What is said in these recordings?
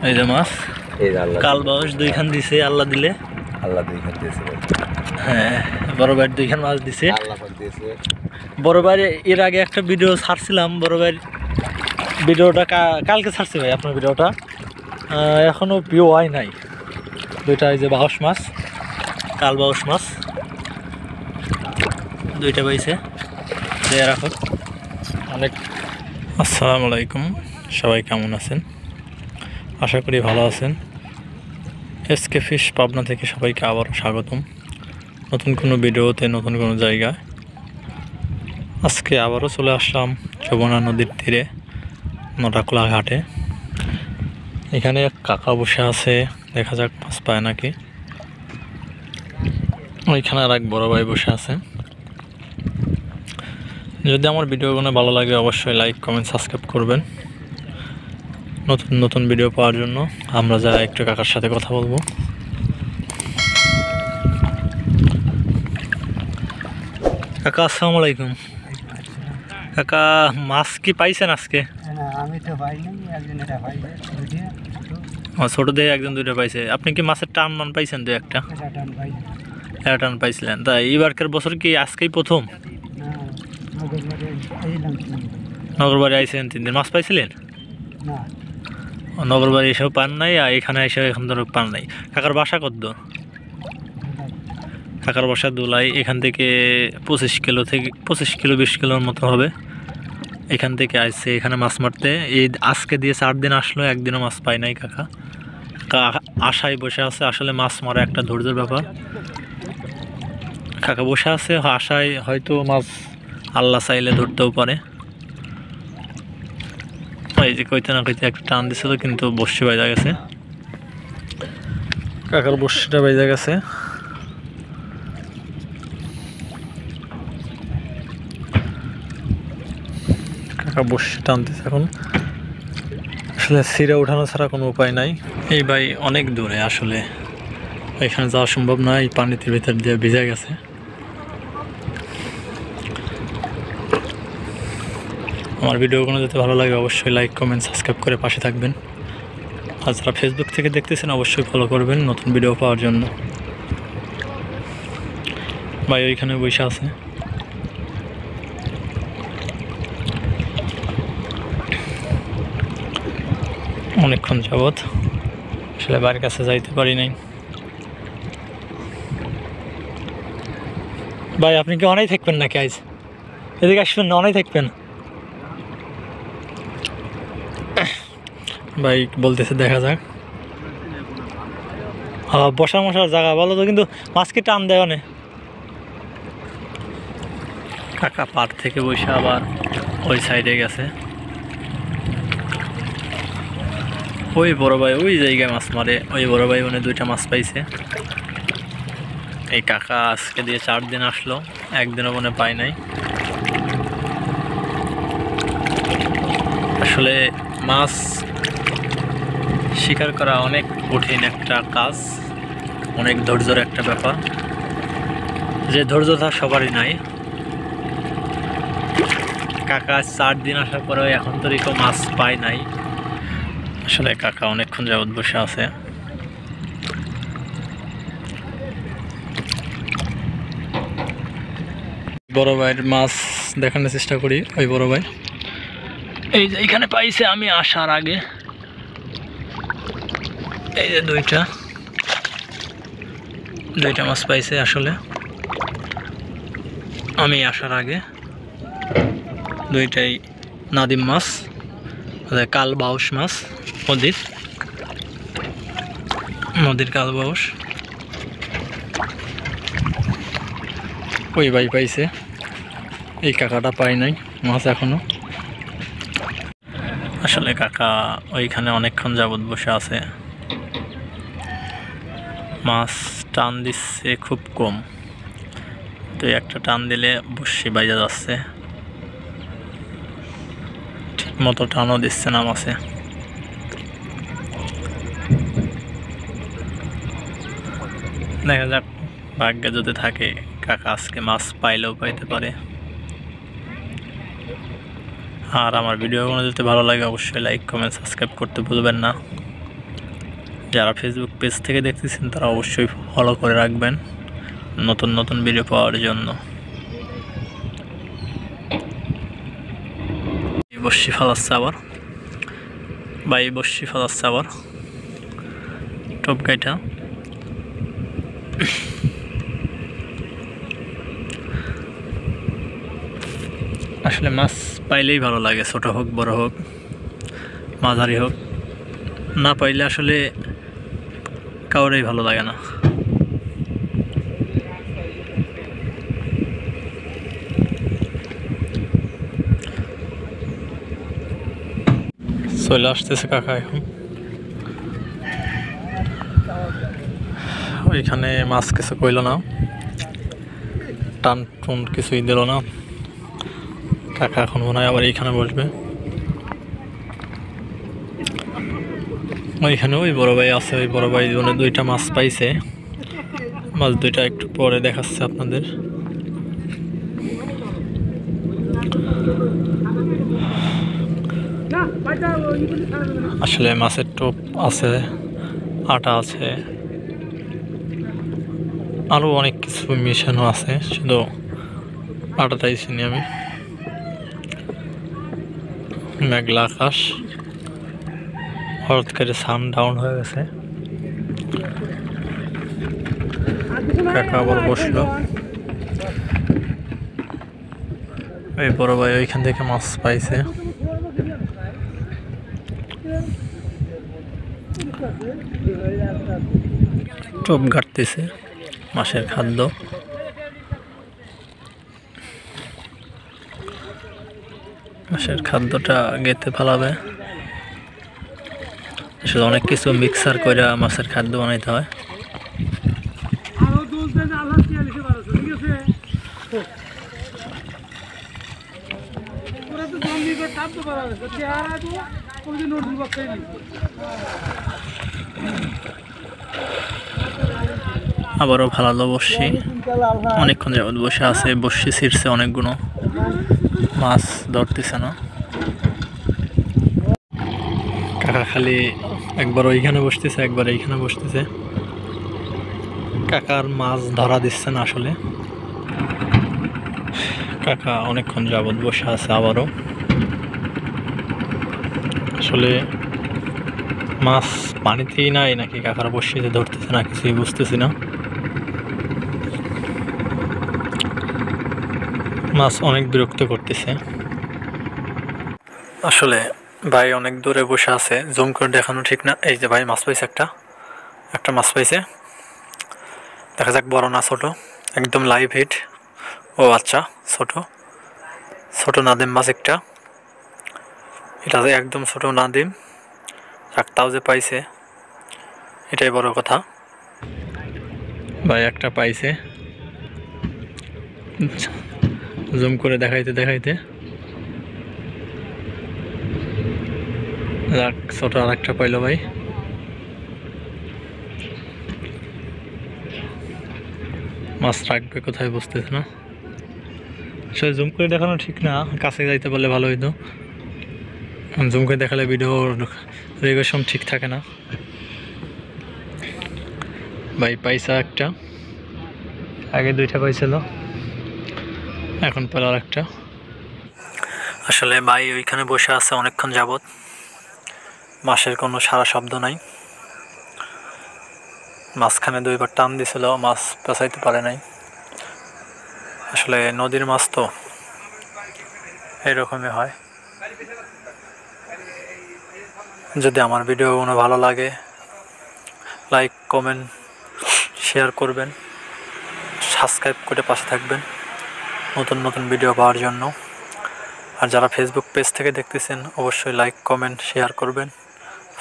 এই যে মাছ, এই যে আল্লাহ কালবাউস দুইখান দিছে আল্লাহ দিলে। আল্লাহ দুইখান দিয়েছে ভাই। হ্যাঁ, বড় ভাই দুইখান মাছ দিছে। আল্লাহ পাক দিয়েছে। বড় ভাই এর আগে একটা ভিডিও ছাড়ছিলাম, বড় ভাই ভিডিওটা কালকে ছাড়ছি ভাই আপনার ভিডিওটা, এখনো ভিউ হয় নাই। দুইটা এই যে বাউস মাছ, কালবাউস মাছ দুইটা পাইছে, দিয়ে রাখো অনেক। আসসালামু আলাইকুম, সবাই কেমন আছেন? আশা করি ভালো আছেন। এসকে ফিশ পাবনা থেকে সবাইকে আবারও স্বাগতম নতুন কোনো ভিডিওতে, নতুন কোনো জায়গায়। আজকে আবারও চলে আসলাম যমুনা নদীর তীরে নটাকুলা ঘাটে। এখানে এক কাকা বসে আছে, দেখা যাক মাছ পায় নাকি। ওইখানে আর এক বড় ভাই বসে আছে। যদি আমার ভিডিওগুলো ভালো লাগে অবশ্যই লাইক, কমেন্ট, সাবস্ক্রাইব করবেন নতুন নতুন ভিডিও পাওয়ার জন্য। আমরা যারা একটু কাকার সাথে কথা বলবো। কাকা আসসালামু আলাইকুম। কাকা মাছ কি পাইছেন আজকে? আমি তো পাইনি, একজনেরা পাইছে, ছোট দিয়ে একজন দুইটা পাইছে। আপনি কি মাছের টান মান পাইছেন? দু একটা একটা টান পাইছিলেন। তা এইবারকার বছর কি আজকেই প্রথম? নগরবাড়ি আইসেন 3 দিন, মাছ পাইছিলেন? নগরবাড়ি এসেও পান নাই, আর এখানে এসেও এখন ধরো পান নাই। কাকার বাসা কত? কাকার বাসা দুলাই। এখান থেকে 25 কিলো থেকে 20 কিলোর মতো হবে। এখান থেকে আসছে এখানে মাছ মারতে। এই আজকে দিয়ে 4 দিন আসলো, একদিনও মাছ পায় নাই কাকা। আশায় বসে আছে। আসলে মাছ মারা একটা ধৈর্যের ব্যাপার। কাকা বসে আছে আশায়, হয়তো মাছ আল্লাহ চাইলে ধরতেও পারে। এই যে কইতে না কইতে একটা টান দিছিল, কিন্তু বসি বাইজা গেছে। কাকার বসিটা বাইজা গেছে। কাকা বসি টানতেছে এখন। আসলে সিরে উঠানো ছাড়া কোনো উপায় নাই। এই ভাই অনেক দূরে, আসলে এখানে যাওয়া সম্ভব নয়। এই পানিতে ভিতর দিয়ে ভিজে গেছে। আমার ভিডিওগুলো যদি ভালো লাগে অবশ্যই লাইক, কমেন্ট, সাবস্ক্রাইব করে পাশে থাকবেন। আর যারা ফেসবুক থেকে দেখতেছেন অবশ্যই ফলো করবেন নতুন ভিডিও পাওয়ার জন্য। ভাই ওইখানে বসে আছে। অনেকক্ষণ যাবৎ আসলে বাড়ির কাছে যাইতে পারি নাই। ভাই আপনি কি অনেক থাকবেন নাকি আজ? এদিকে আসবেন না, অনেক থাকবেন? ভাই বলতেছে দেখা যাক। বসার মশার জায়গা বলো তো, কিন্তু মাছ কি টান দেয় অনেক। কাকা পাড় থেকে বসে আবার ওই সাইডে গেছে। ওই বড় ভাই ওই জায়গায় মাছ মারে। ওই বড় ভাই মানে 2টা মাছ পাইছে। এই কাকা আজকে দিয়ে 4 দিন আসলো, একদিনও মনে পায় নাই। আসলে মাছ শিকার করা অনেক কঠিন একটা কাজ, অনেক ধৈর্যের একটা ব্যাপার। যে ধৈর্যটা সবারই নাই। কাকা 4 দিন আসার পরেও এখন তো কেউ মাছ পায় নাই। আসলে কাকা অনেকক্ষণ যাবৎ বসে আছে। বড় ভাইয়ের মাছ দেখানোর চেষ্টা করি। ওই বড় ভাই এই যে এখানে পাইছে আমি আসার আগে। এই যে দুইটা মাছ পাইছে আসলে আমি আসার আগে। দুইটাই নাদিম মাছ, কালবাউস মাছ, নদীর কালবাউস। ওই ভাই পাইছে, এই কাকাটা পাই নাই মাছ এখনো। আসলে কাকা ওইখানে অনেকক্ষণ যাবৎ বসে আছে। মাছ টান দিচ্ছে খুব কম, তো একটা টান দিলে বসি বাইজা যাচ্ছে। ঠিক মতো টানও দিচ্ছে না মাছে। দেখা যাক ভাগ্যে যদি থাকে কাকা আজকে মাছ পাইলেও পাইতে পারে। আর আমার ভিডিওগুলো যদি ভালো লাগে অবশ্যই লাইক, কমেন্ট, সাবস্ক্রাইব করতে ভুলবেন না। যারা ফেসবুক পেজ থেকে দেখতেছেন তারা অবশ্যই ফলো করে রাখবেন নতুন নতুন ভিডিও পাওয়ার জন্য। বসি ফালাচ্ছে আবার ভাই, বসি ফালাচ্ছে আবার টপ গাইটা। আসলে মাছ পাইলেই ভালো লাগে, ছোট হোক বড় হোক মাঝারি হোক, না পাইলে আসলে কাউরেই ভালো লাগে না। চলে আসতেছে কাকা এখন। ওইখানে মাছ কিছু কইল না, টান টুন কিছুই দিল না। কাকা এখন মনে হয় আবার এইখানে বসবে। ওইখানে ওই বড় ভাই আছে, ওই বড় ভাই দুইটা মাছ পাইছে। মাছ দুইটা একটু পরে দেখাচ্ছে আপনাদের। আসলে মাছের টোপ আছে, আটা আছে, আরো অনেক কিছু মিশানো আছে, শুধু আটাটাই চিনি আমি। মেঘলা আকাশ, হঠাৎ করে সান ডাউন হয়ে গেছে। কাকা আবার বসলো। ওই বড় ভাই ওইখান থেকে মাছ পাইছে। টোপ গাড়তেছে, মাছের খাদ্য। মাছের খাদ্যটা গেতে ফেলাবে। আসলে অনেক কিছু মিক্সার করে মাছের খাদ্য বানাইতে হয়। আবারও ফালালো বসছি, অনেকক্ষণ যাবত বসে আছে, বসছি ছিঁড়ছে অনেকগুলো, মাছ ধরতেছে না। কাকা খালি একবার ওইখানে বসতেছে, একবার এইখানে বসতেছে। কাকার মাছ ধরা দিচ্ছে না আসলে। কাকা অনেকক্ষণ যাবত বসে আছে আবারও। আসলে মাছ পানিতেই নাই নাকি কাকার বসিতে ধরতেছে না, কিছুই বুঝতেছি না। মাছ অনেক বিরক্ত করতেছে। আসলে ভাই অনেক দূরে বসে আছে, জুম করে দেখানো ঠিক না। এই যে ভাই মাছ পাইছে, একটা মাছ পাইছে, দেখা যাক বড় না ছোট, একদম লাইভ হিট। ও আচ্ছা, ছোট নাদিম মাছ একটা, এটা একদম ছোট নাদিম। একটাও যে পাইছে এটাই বড় কথা। ভাই একটা পাইছে, জুম করে দেখাইতে দেখাইতে যাক, ছোট আর একটা পাইলো ভাই। মাছ রাখবে কোথায় বুঝতেছে না। সে জুম করে দেখানো ঠিক না, কাছে যাইতে পারলে ভালো হইতো। জুম করে দেখালে ভিডিও রেগুলেশন ঠিক থাকে না। ভাই পাইসা একটা, আগে দুইটা পাইছিল, এখন পেল আর একটা। আসলে ভাই ওইখানে বসে আছে অনেকক্ষণ যাবত, মাছের কোনো সারা শব্দ নাই। মাঝখানে দুইবার টান দিছিল, মাছ পেঁচাইতে পারে নাই। আসলে নদীর মাছ তো এইরকমই হয়। যদি আমার ভিডিওগুলো ভালো লাগে, লাইক কমেন্ট শেয়ার করবেন, সাবস্ক্রাইব করে পাশে থাকবেন নতুন নতুন ভিডিও পাওয়ার জন্য। আর যারা ফেসবুক পেজ থেকে দেখতেছেন অবশ্যই লাইক কমেন্ট শেয়ার করবেন,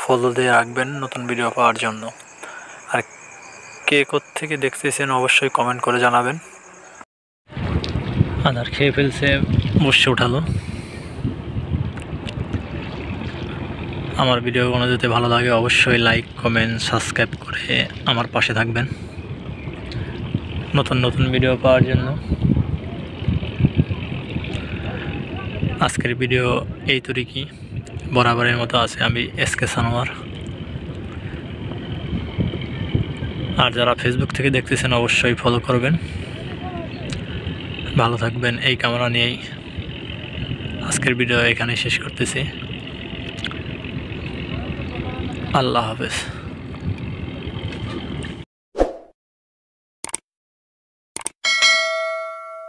ফলো দিয়ে রাখবেন নতুন ভিডিও পাওয়ার জন্য। আর কে কোত্থেকে দেখতেছেন অবশ্যই কমেন্ট করে জানাবেন। আধার খেয়ে ফেলছে, বসে উঠালো। আমার ভিডিওগুলো যদি ভালো লাগে অবশ্যই লাইক কমেন্ট সাবস্ক্রাইব করে আমার পাশে থাকবেন নতুন নতুন ভিডিও পাওয়ার জন্য। আজকের ভিডিও এই তরিকি বরাবরের মতো আছে। আমি এসকে সানোয়ার। আর যারা ফেসবুক থেকে দেখতেছেন অবশ্যই ফলো করবেন। ভালো থাকবেন এই কামনা নিয়েই আজকের ভিডিও এখানেই শেষ করতেছি। আল্লাহ হাফেজ।